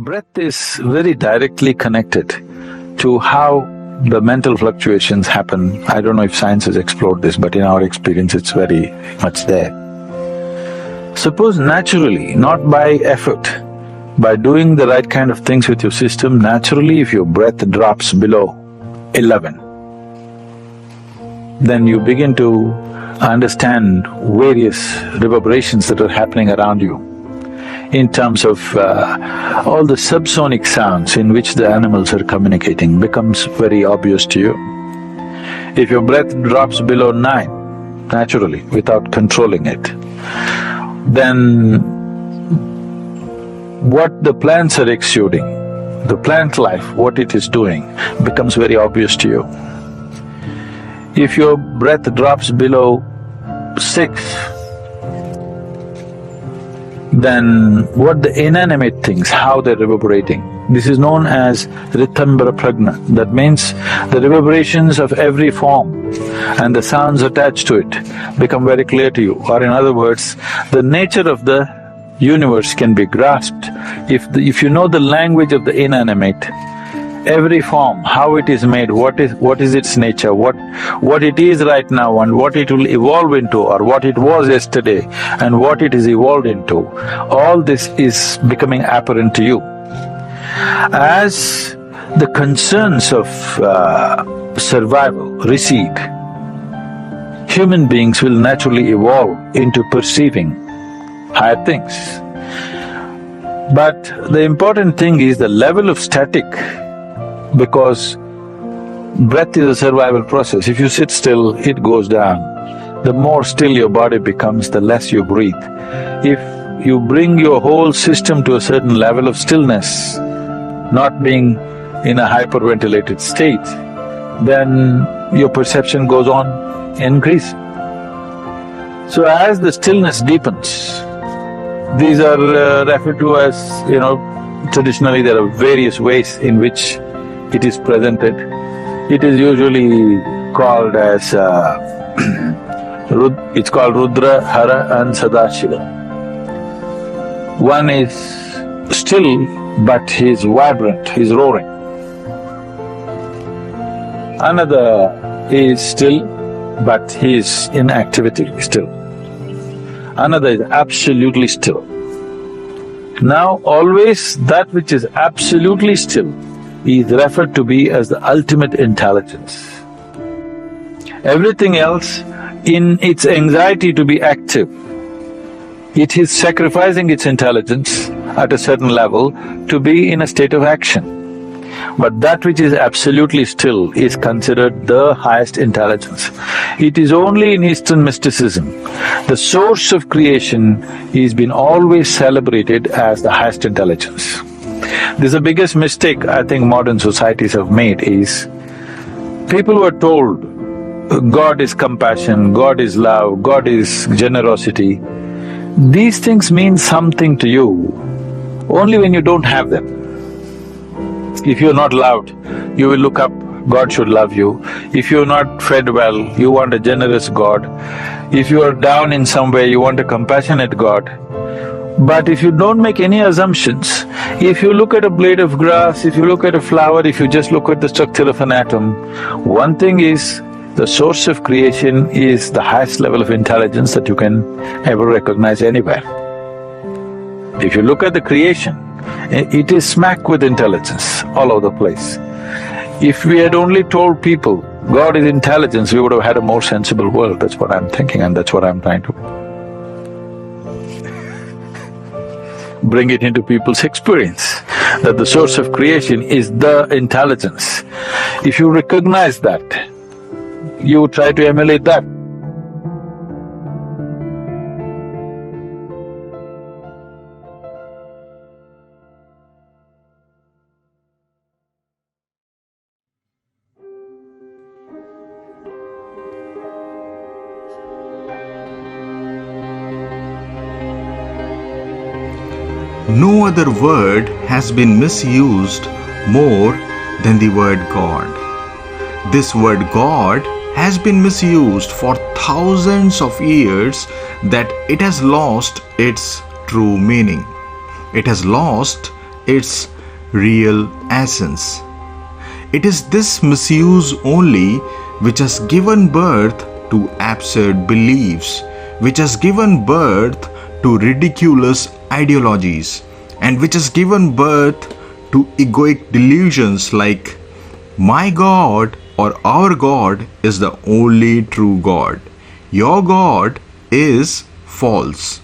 Breath is very directly connected to how the mental fluctuations happen. I don't know if science has explored this, but in our experience it's very much there. Suppose naturally, not by effort, by doing the right kind of things with your system, naturally if your breath drops below 11, then you begin to understand various reverberations that are happening around you in terms of all the subsonic sounds in which the animals are communicating becomes very obvious to you. If your breath drops below 9, naturally, without controlling it, then what the plants are exuding, the plant life, what it is doing, becomes very obvious to you. If your breath drops below 6, then what the inanimate things, how they're reverberating. This is known as rithambara pragna. That means the reverberations of every form and the sounds attached to it become very clear to you. Or in other words, the nature of the universe can be grasped if you know the language of the inanimate. Every form, how it is made, what is its nature, what it is right now and what it will evolve into, or what it was yesterday and what it is evolved into, all this is becoming apparent to you. As the concerns of survival recede, human beings will naturally evolve into perceiving higher things. But the important thing is the level of static, because breath is a survival process. If you sit still, it goes down. The more still your body becomes, the less you breathe. If you bring your whole system to a certain level of stillness, not being in a hyperventilated state, then your perception goes on increasing. So as the stillness deepens, these are referred to as, traditionally there are various ways in which it is presented. It is usually called as it's called Rudra, Hara and Sadashiva. One is still, but he's vibrant, he's roaring. Another is still, but he's in activity still. Another is absolutely still. Now always that which is absolutely still is referred to be as the ultimate intelligence. Everything else, in its anxiety to be active, it is sacrificing its intelligence at a certain level to be in a state of action. But that which is absolutely still is considered the highest intelligence. It is only in Eastern mysticism, the source of creation is been always celebrated as the highest intelligence. This is the biggest mistake I think modern societies have made is, people were told, God is compassion, God is love, God is generosity. These things mean something to you only when you don't have them. If you're not loved, you will look up, God should love you. If you're not fed well, you want a generous God. If you are down in some way, you want a compassionate God. But if you don't make any assumptions, if you look at a blade of grass, if you look at a flower, if you just look at the structure of an atom, one thing is, the source of creation is the highest level of intelligence that you can ever recognize anywhere. If you look at the creation, it is smack with intelligence all over the place. If we had only told people God is intelligence, we would have had a more sensible world. That's what I'm thinking and that's what I'm trying to bring it into people's experience, that the source of creation is the intelligence. If you recognize that, you try to emulate that. No other word has been misused more than the word God. This word God has been misused for thousands of years that it has lost its true meaning. It has lost its real essence. It is this misuse only which has given birth to absurd beliefs, which has given birth to ridiculous ideologies, and which has given birth to egoic delusions like my God or our God is the only true God. Your God is false.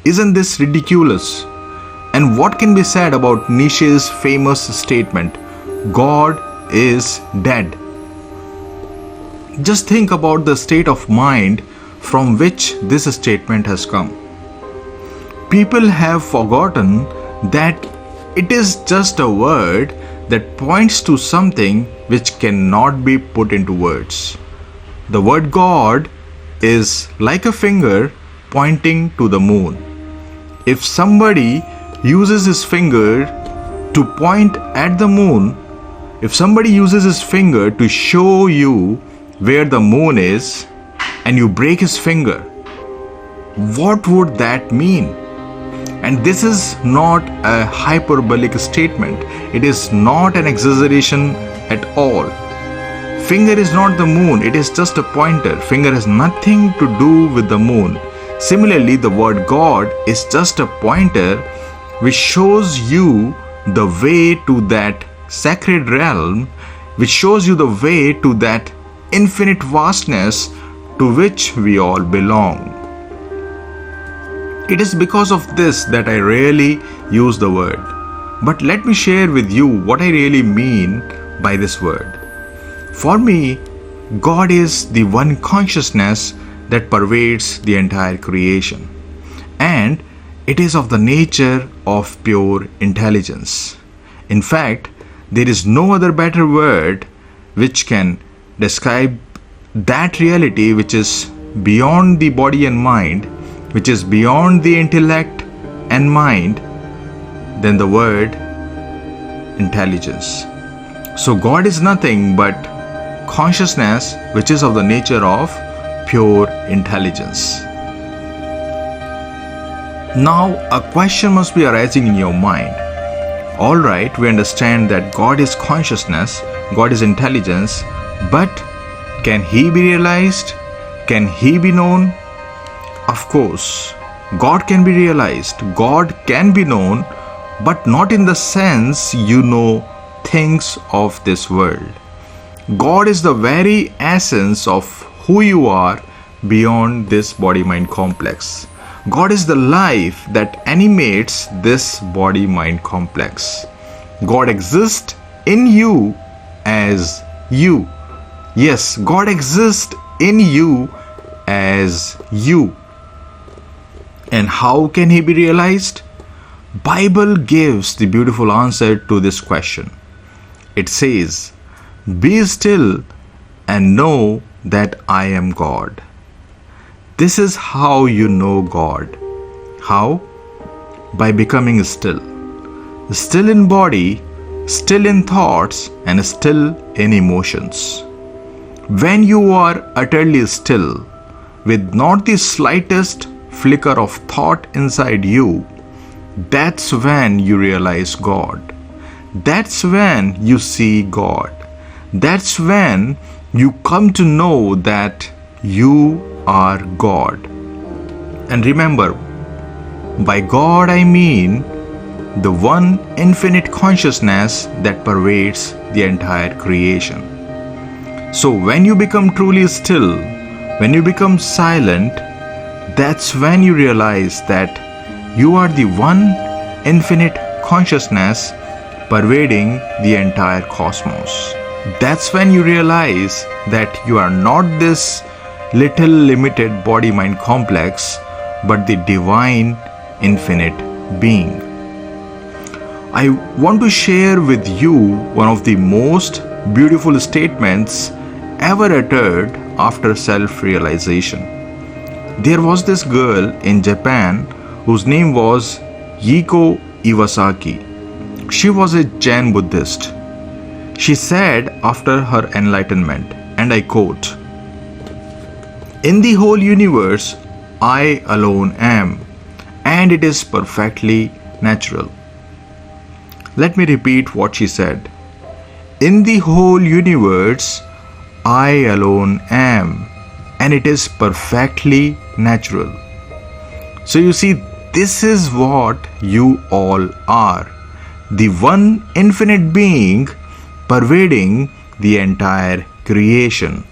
Isn't this ridiculous? And what can be said about Nietzsche's famous statement, God is dead? Just think about the state of mind from which this statement has come. People have forgotten that it is just a word that points to something which cannot be put into words. The word God is like a finger pointing to the moon. If somebody uses his finger to point at the moon, if somebody uses his finger to show you where the moon is and you break his finger, what would that mean? And this is not a hyperbolic statement. It is not an exaggeration at all. Finger is not the moon, it is just a pointer. Finger has nothing to do with the moon. Similarly, the word God is just a pointer which shows you the way to that sacred realm, which shows you the way to that infinite vastness to which we all belong. It is because of this that I rarely use the word. But let me share with you what I really mean by this word. For me, God is the one consciousness that pervades the entire creation. And it is of the nature of pure intelligence. In fact, there is no other better word which can describe that reality which is beyond the body and mind, which is beyond the intellect and mind, than the word intelligence. So God is nothing but consciousness which is of the nature of pure intelligence. Now a question must be arising in your mind. Alright, we understand that God is consciousness, God is intelligence, but can He be realized? Can He be known? Of course, God can be realized, God can be known, but not in the sense you know things of this world. God is the very essence of who you are beyond this body-mind complex. God is the life that animates this body-mind complex. God exists in you as you. Yes, God exists in you as you. And how can He be realized? Bible gives the beautiful answer to this question. It says, "Be still and know that I am God." This is how you know God. How? By becoming still. Still in body, still in thoughts, and still in emotions. When you are utterly still, with not the slightest flicker of thought inside you, that's when you realize God. That's when you see God. That's when you come to know that you are God. And remember, by God I mean the one infinite consciousness that pervades the entire creation. So when you become truly still, when you become silent, that's when you realize that you are the one infinite consciousness pervading the entire cosmos. That's when you realize that you are not this little limited body-mind complex, but the divine infinite being. I want to share with you one of the most beautiful statements ever uttered after self-realization. There was this girl in Japan whose name was Yiko Iwasaki. She was a Jain Buddhist. She said after her enlightenment, and I quote, "In the whole universe, I alone am, and it is perfectly natural." Let me repeat what she said. In the whole universe, I alone am, and it is perfectly natural. So you see, this is what you all are. The one infinite being pervading the entire creation.